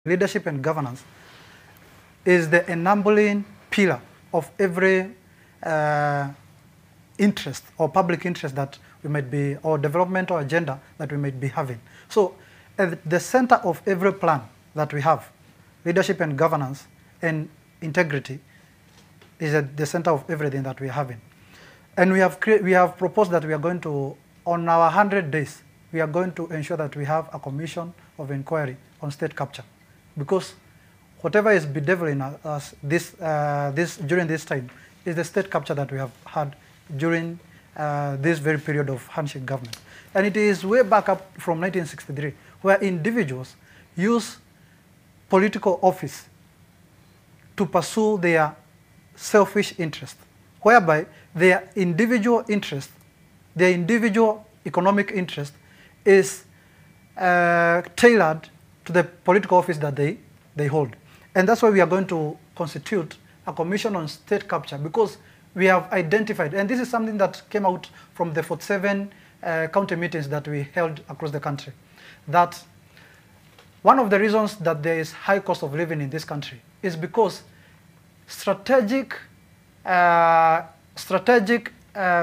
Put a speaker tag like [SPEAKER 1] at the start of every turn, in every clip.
[SPEAKER 1] Leadership and governance is the enabling pillar of every interest or public interest that we might be, or developmental agenda that we might be having. So at the center of every plan that we have, leadership and governance and integrity is at the center of everything that we're having. And we have proposed that we are going to, on our 100 days, we are going to ensure that we have a commission of inquiry on state capture. Because whatever is bedeviling us during this time is the state capture that we have had during this very period of handshake government. And it is way back up from 1963, where individuals use political office to pursue their selfish interest, whereby their individual interest, their individual economic interest is tailored to the political office that they hold. And that's why we are going to constitute a commission on state capture, because we have identified, and this is something that came out from the 47 county meetings that we held across the country, that one of the reasons that there is high cost of living in this country is because strategic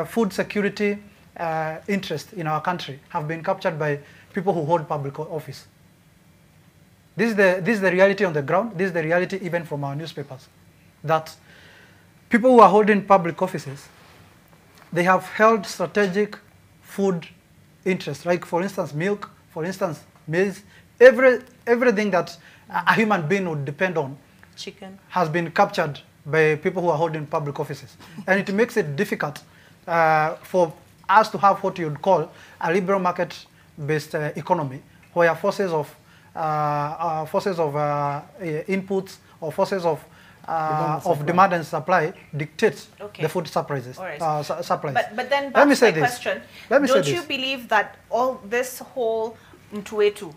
[SPEAKER 1] food security interests in our country have been captured by people who hold public office. This is the reality on the ground. This is the reality even from our newspapers, that people who are holding public offices, they have held strategic food interests, like for instance milk, for instance maize, everything that a human being would depend on,
[SPEAKER 2] chicken, has
[SPEAKER 1] been captured by people who are holding public offices. And it makes it difficult for us to have what you would call a liberal market-based economy, where forces of inputs or forces of demand and supply dictates the food supplies.
[SPEAKER 2] But then back to my question, don't you believe that all this whole Mtuwetu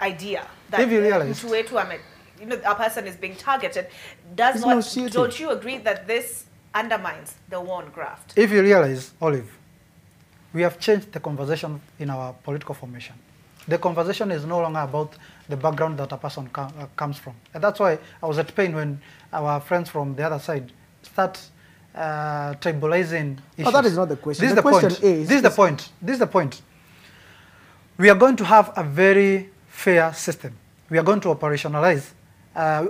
[SPEAKER 2] idea, that
[SPEAKER 1] if you realize,
[SPEAKER 2] Mtuwetu, a person is being targeted, don't you agree that this undermines the war on graft?
[SPEAKER 1] If you realize, Olive, we have changed the conversation in our political formation. The conversation is no longer about the background that a person comes from. And that's why I was at pain when our friends from the other side start tribalizing issues.
[SPEAKER 3] Oh, that is not the question.
[SPEAKER 1] This is the point. We are going to have a very fair system. We are going to operationalize,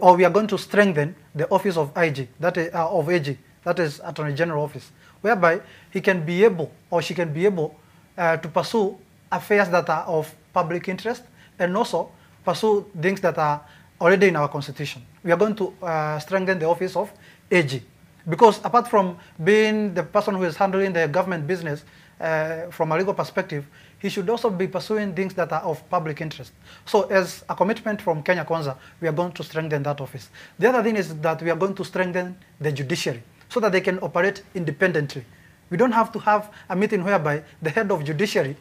[SPEAKER 1] or we are going to strengthen the office of IG, that is, of AG, that is Attorney General Office, whereby he can be able, or she can be able to pursue affairs that are of public interest, and also pursue things that are already in our constitution. We are going to strengthen the office of AG, because apart from being the person who is handling the government business from a legal perspective, he should also be pursuing things that are of public interest. So as a commitment from Kenya Kwanza, we are going to strengthen that office. The other thing is that we are going to strengthen the judiciary so that they can operate independently. We don't have to have a meeting whereby the head of judiciary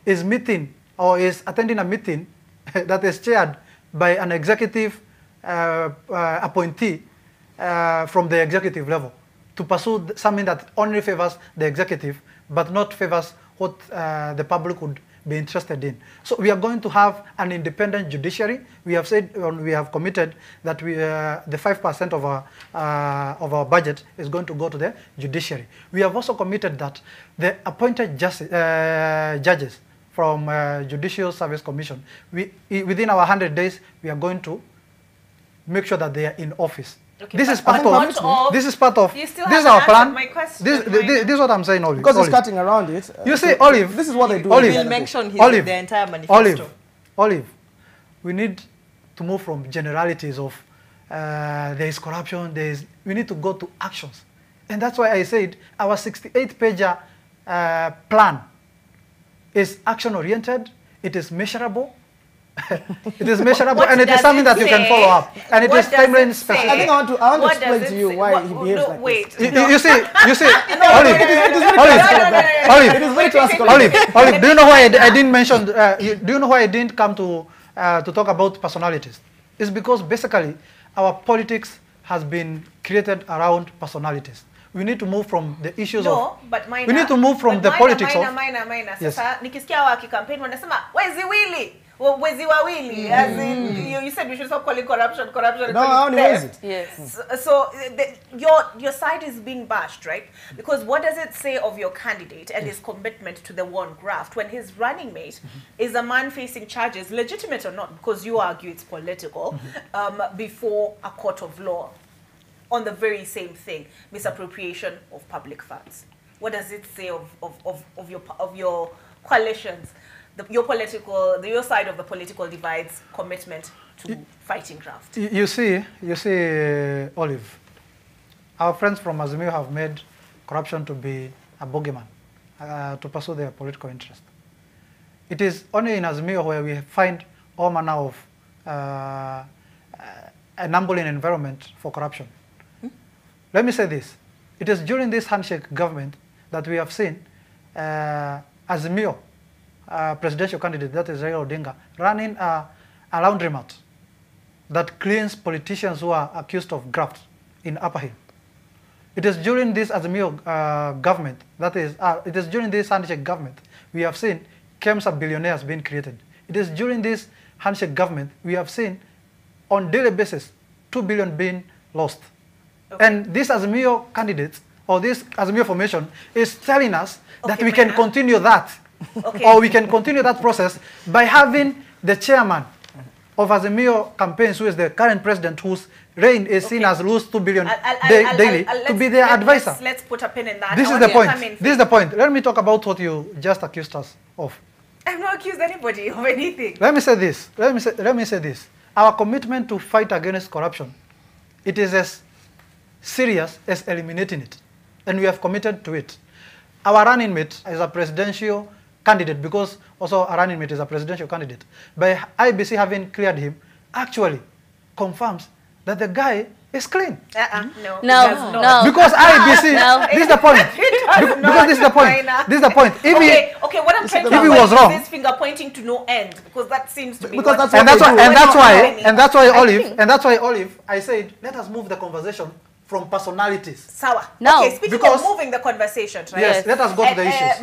[SPEAKER 1] is meeting or is attending a meeting that is chaired by an executive appointee from the executive level to pursue something that only favors the executive but not favors what the public would be interested in. So we are going to have an independent judiciary. We have said, we have committed that the 5% of our budget is going to go to the judiciary. We have also committed that the appointed judges from Judicial Service Commission, within our 100 days, we are going to make sure that they are in office.
[SPEAKER 2] Okay,
[SPEAKER 1] this is part of. This is part of. This is our plan. My question, this is what I'm saying, Olive.
[SPEAKER 3] Because he's cutting around it.
[SPEAKER 1] You see, Olive.
[SPEAKER 3] This is what they do.
[SPEAKER 2] Olive. We'll mention the entire manifesto.
[SPEAKER 1] Olive. We need to move from generalities of there is corruption. We need to go to actions, and that's why I said our 68-pager plan is action-oriented. It is measurable. It is measurable, and it is something that you can follow up, and it is timeline specific.
[SPEAKER 3] I think I want to explain to you why he behaves like
[SPEAKER 2] wait.
[SPEAKER 3] this.
[SPEAKER 1] You see, Olive, do you know why I didn't mention? Do you know why I didn't come to talk about personalities? It's because basically our politics has been created around personalities. We need to move from the issues of.
[SPEAKER 2] But Maina,
[SPEAKER 1] we need to move from the politics of.
[SPEAKER 2] Maina. Sasa nikisikia wa kikampeni wanasema wezi wili. Well, wezi wawili, as in, you said we should stop calling corruption.
[SPEAKER 3] No, theft.
[SPEAKER 2] Yes. So your side is being bashed, right? Because what does it say of your candidate and his commitment to the one graft when his running mate is a man facing charges, legitimate or not, because you argue it's political, before a court of law on the very same thing, misappropriation of public funds? What does it say of your coalitions? Your side of the political divide's commitment to fighting graft.
[SPEAKER 1] You see, Olive, our friends from Azimio have made corruption to be a bogeyman, to pursue their political interest. It is only in Azimio where we find all manner of a numbling environment for corruption. Let me say this. It is during this handshake government that we have seen Azimio, presidential candidate, that is Raila Odinga, running a laundromat that cleans politicians who are accused of graft in Upper Hill. It is during this Azimio government, it is during this handshake government, we have seen KEMSA billionaires being created. It is during this handshake government, we have seen on daily basis 2 billion being lost. Okay. And this Azimio candidate, or this Azimio formation, is telling us that we can continue that. Or we can continue that process by having the chairman of Azimio campaigns, who is the current president, whose reign is seen as lose 2 billion daily, to be their advisor.
[SPEAKER 2] Let's put a pin in that.
[SPEAKER 1] This is the point. This is the point. Let me talk about what you just accused us of.
[SPEAKER 2] I've not accused anybody of anything.
[SPEAKER 1] Let me say this. Let me say this. Our commitment to fight against corruption, it is as serious as eliminating it, and we have committed to it. Our running mate is a presidential candidate, because also a running mate is a presidential candidate. By IEBC having cleared him, actually confirms that the guy is clean.
[SPEAKER 2] No.
[SPEAKER 1] Because IEBC, this is the point. Because this is the point. This is the point.
[SPEAKER 2] Okay, what I'm trying to avoid is this finger pointing to no end, because that seems to be
[SPEAKER 1] and that's why Olive, I said, let us move the conversation from personalities.
[SPEAKER 2] Sawa. Okay, speaking of moving the conversation, right?
[SPEAKER 1] Yes, let us go to the issues.